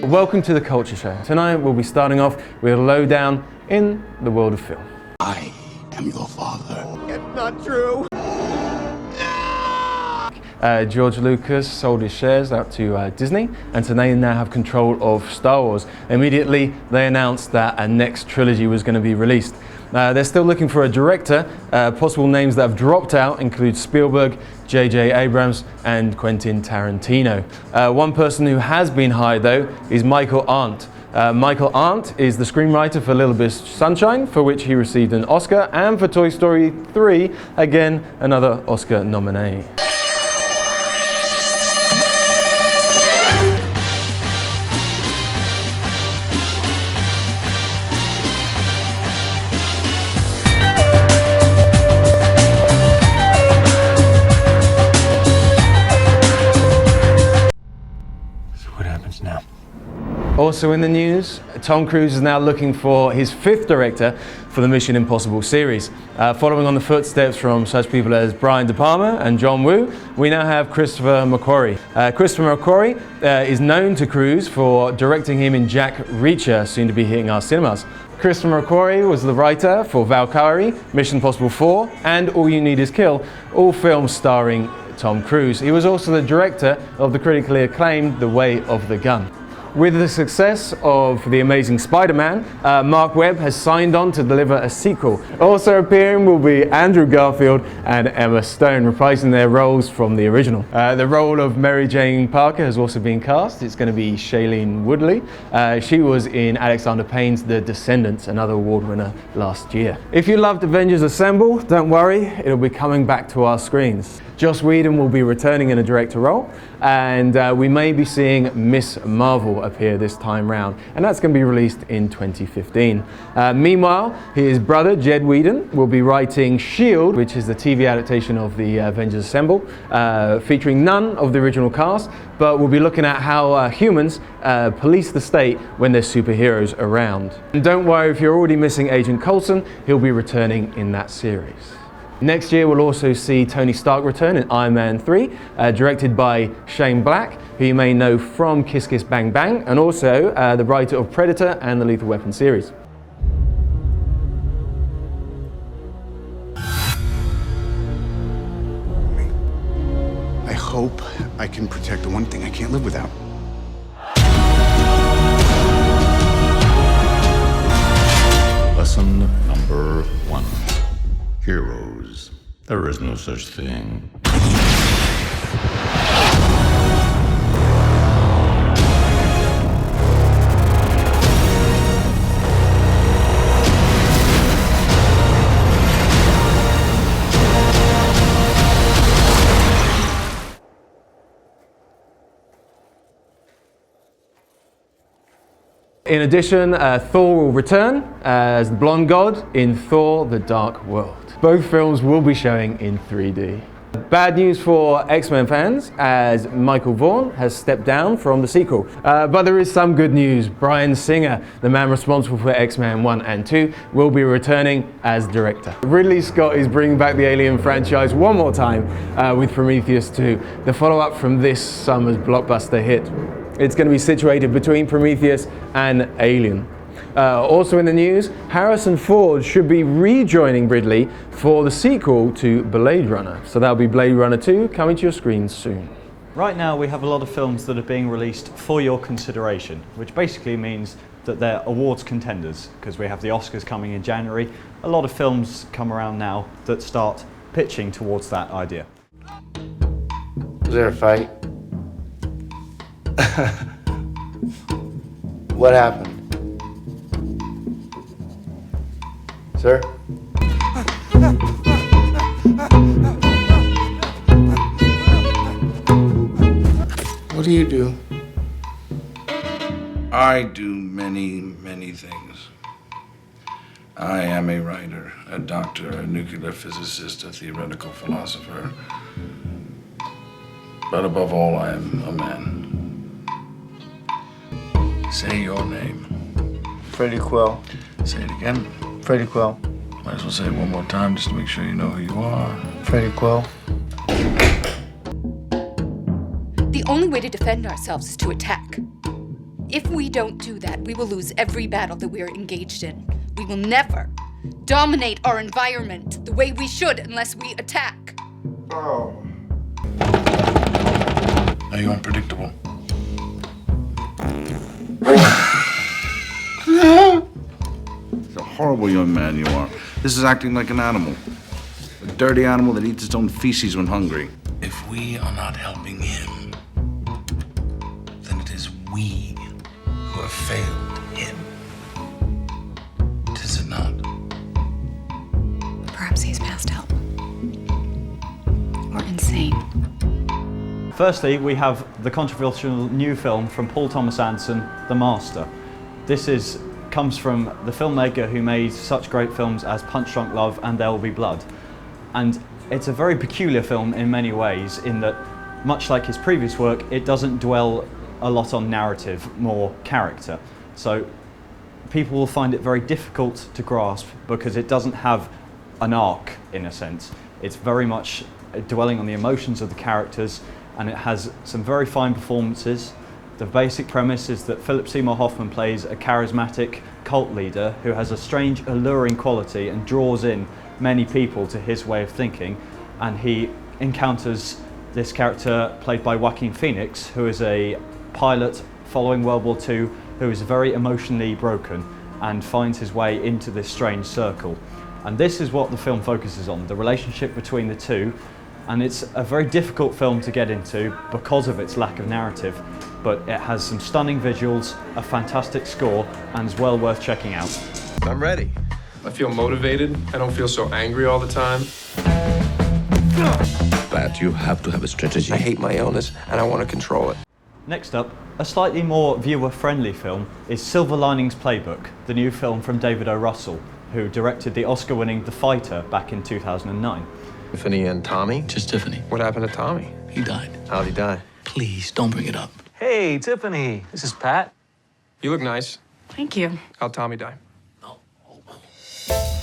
Welcome to the Culture Show. Tonight we'll be starting off with a lowdown in the world of film. I am your father. It's not true. George Lucas sold his shares out to Disney, and so they now have control of Star Wars. Immediately they announced that a next trilogy was going to be released. They're still looking for a director. Possible names that have dropped out include Spielberg, J.J. Abrams and Quentin Tarantino. One person who has been hired though is Michael Arndt. Michael Arndt is the screenwriter for Little Miss Sunshine, for which he received an Oscar, and for Toy Story 3, again another Oscar nominee. Also in the news, Tom Cruise is now looking for his 5th director for the Mission Impossible series. Following on the footsteps from such people as Brian De Palma and John Woo, we now have Christopher McQuarrie. Christopher McQuarrie is known to Cruise for directing him in Jack Reacher, soon to be hitting our cinemas. Christopher McQuarrie was the writer for Valkyrie, Mission Impossible 4 and All You Need Is Kill, all films starring Tom Cruise. He was also the director of the critically acclaimed The Way of the Gun. With the success of The Amazing Spider-Man, Mark Webb has signed on to deliver a sequel. Also appearing will be Andrew Garfield and Emma Stone, reprising their roles from the original. The role of Mary Jane Parker has also been cast. It's going to be Shailene Woodley. She was in Alexander Payne's The Descendants, another award winner last year. If you loved Avengers Assemble, don't worry, it'll be coming back to our screens. Joss Whedon will be returning in a director role, and we may be seeing Miss Marvel appear this time round, and that's going to be released in 2015. Meanwhile, his brother Jed Whedon will be writing S.H.I.E.L.D., which is the TV adaptation of the Avengers Assemble, featuring none of the original cast, but we'll be looking at how humans police the state when there's superheroes around. And don't worry if you're already missing Agent Coulson, he'll be returning in that series. Next year we'll also see Tony Stark return in Iron Man 3, directed by Shane Black, who you may know from Kiss Kiss Bang Bang, and also the writer of Predator and the Lethal Weapon series. I hope I can protect the one thing I can't live without. Lesson number 1. Heroes. There is no such thing. In addition, Thor will return as the blonde god in Thor: The Dark World. Both films will be showing in 3D. Bad news for X-Men fans, as Michael Vaughn has stepped down from the sequel. But there is some good news. Bryan Singer, the man responsible for X-Men 1 and 2, will be returning as director. Ridley Scott is bringing back the Alien franchise one more time with Prometheus 2, the follow-up from this summer's blockbuster hit. It's going to be situated between Prometheus and Alien. Also in the news, Harrison Ford should be rejoining Ridley for the sequel to Blade Runner. So that'll be Blade Runner 2 coming to your screens soon. Right now we have a lot of films that are being released for your consideration, which basically means that they're awards contenders, because we have the Oscars coming in January. A lot of films come around now that start pitching towards that idea. Was there a fight? What happened? Sir? What do you do? I do many things. I am a writer, a doctor, a nuclear physicist, a theoretical philosopher. But above all, I am a man. Say your name. Freddie Quill. Say it again. Freddie Quill. Might as well say it one more time just to make sure you know who you are. Freddie Quill. The only way to defend ourselves is to attack. If we don't do that, we will lose every battle that we are engaged in. We will never dominate our environment the way we should unless we attack. Oh. Are you unpredictable? It's a horrible young man you are. This is acting like an animal. A dirty animal that eats its own feces when hungry. If we are not helping him, then it is we who have failed him. Is it not? Perhaps he's past help. Or insane. Firstly, we have the controversial new film from Paul Thomas Anderson, The Master. This comes from the filmmaker who made such great films as Punch Drunk Love and There Will Be Blood. And it's a very peculiar film in many ways in that, much like his previous work, it doesn't dwell a lot on narrative, more character. So people will find it very difficult to grasp because it doesn't have an arc, in a sense. It's very much dwelling on the emotions of the characters, and it has some very fine performances. The basic premise is that Philip Seymour Hoffman plays a charismatic cult leader who has a strange, alluring quality and draws in many people to his way of thinking, and he encounters this character played by Joaquin Phoenix, who is a pilot following World War II, who is very emotionally broken and finds his way into this strange circle. And this is what the film focuses on, the relationship between the two. And it's a very difficult film to get into because of its lack of narrative, but it has some stunning visuals, a fantastic score, and is well worth checking out. I'm ready. I feel motivated. I don't feel so angry all the time. But you have to have a strategy. I hate my illness and I want to control it. Next up, a slightly more viewer-friendly film is Silver Linings Playbook, the new film from David O. Russell, who directed the Oscar-winning The Fighter back in 2009. Tiffany and Tommy? Just Tiffany. What happened to Tommy? He died. How'd he die? Please, don't bring it up. Hey, Tiffany. This is Pat. You look nice. Thank you. How'd Tommy die?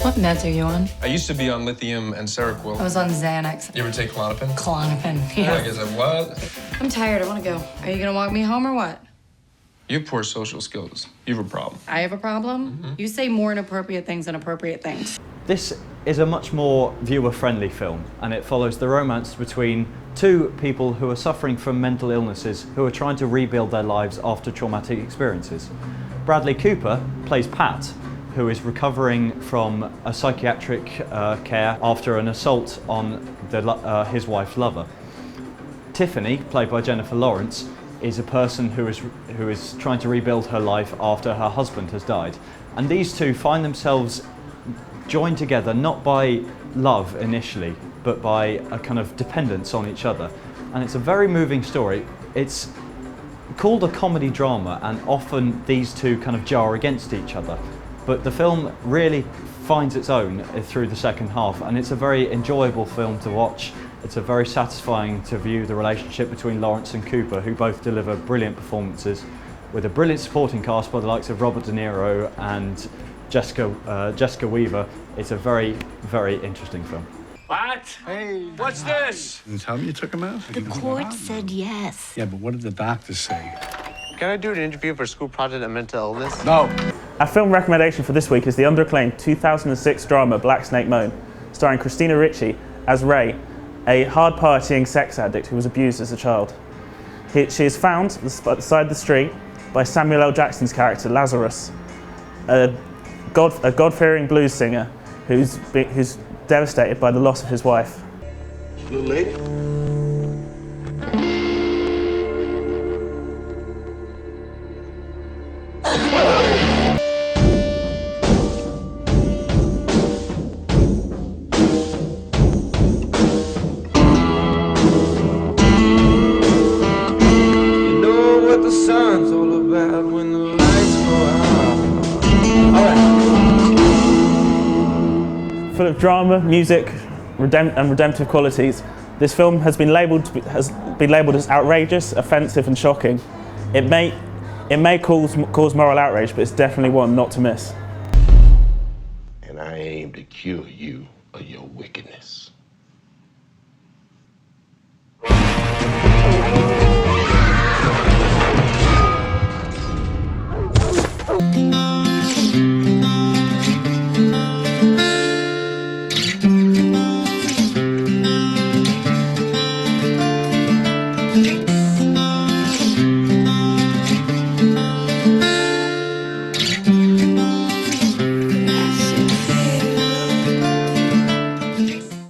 What meds are you on? I used to be on lithium and Seroquel. I was on Xanax. You ever take Klonopin? Klonopin, Oh, I guess I what? I'm tired, I want to go. Are you going to walk me home or what? You have poor social skills. You have a problem. I have a problem? You say more inappropriate things than appropriate things. This is a much more viewer-friendly film, and it follows the romance between two people who are suffering from mental illnesses who are trying to rebuild their lives after traumatic experiences. Bradley Cooper plays Pat, who is recovering from a psychiatric care after an assault on his wife's lover. Tiffany, played by Jennifer Lawrence, is a person who is trying to rebuild her life after her husband has died. And these two find themselves joined together not by love initially, but by a kind of dependence on each other. And it's a very moving story. It's called a comedy drama, and often these two kind of jar against each other. But the film really finds its own through the second half, and it's a very enjoyable film to watch. It's a very satisfying to view the relationship between Lawrence and Cooper, who both deliver brilliant performances, with a brilliant supporting cast by the likes of Robert De Niro and Jessica Weaver. It's a very, very interesting film. What? Hey. What's this? Did you tell me you took him out? The court said yes. Yeah, but what did the doctor say? Can I do an interview for a school project on mental illness? No. Our film recommendation for this week is the under-acclaimed 2006 drama Black Snake Moan, starring Christina Ricci as Ray, a hard-partying sex addict who was abused as a child. She is found at the side of the street by Samuel L. Jackson's character Lazarus, a God-fearing blues singer who's devastated by the loss of his wife. Little lady? Full of drama, music, and redemptive qualities, this film has been labelled as outrageous, offensive, and shocking. It may cause moral outrage, but it's definitely one not to miss. And I aim to cure you of your wickedness.